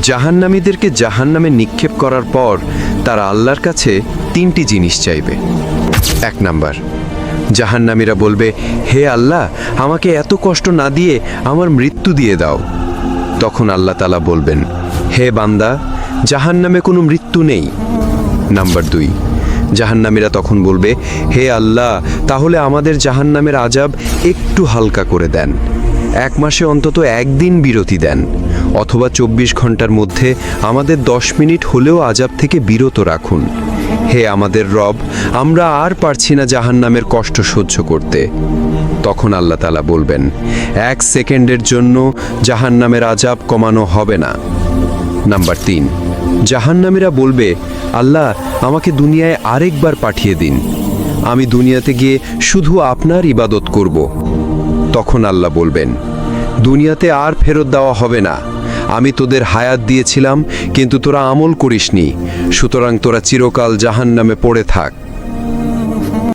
জাহান্নামীদেরকে জাহান্নামে নিক্ষেপ করার পর তারা আল্লাহর কাছে 3টি জিনিস চাইবে। 1 নাম্বার, জাহান্নামীরা বলবে, হে আল্লাহ, আমাকে এত কষ্ট না দিয়ে আমার মৃত্যু দিয়ে দাও। তখন আল্লাহ তাআলা বলবেন, হে বান্দা, জাহান্নামে কোনো মৃত্যু নেই। নাম্বার 2, জাহান্নামীরা তখন বলবে, হে আল্লাহ, তাহলে আমাদের জাহান্নামের আযাব একটু হালকা করে দেন। 1 মাসে অন্তত 1 দিন বিরতি দেন, অথবা 24 ঘন্টার মধ্যে আমাদের 10 মিনিট হলেও আযাব থেকে বিরত রাখুন। হে আমাদের রব, আমরা আর পারছি না জাহান্নামের কষ্ট সহ্য করতে। তখন আল্লাহ তাআলা বলবেন, 1 সেকেন্ডের জন্য জাহান্নামের আযাব কমানো হবে না। নাম্বার 3, জাহান্নামীরা বলবে, আল্লাহ, আমাকে দুনিয়ায় আরেকবার পাঠিয়ে দিন, আমি দুনিয়াতে গিয়ে শুধু আপনার ইবাদত করব। তখন আল্লাহ বলবেন, দুনিয়াতে আর ফেরত দেওয়া হবে না, আমি তোদের হায়াত দিয়েছিলাম কিন্তু তোরা আমল করিসনি, সুতরাং তোরা চিরকাল জাহান্নামে পড়ে থাক।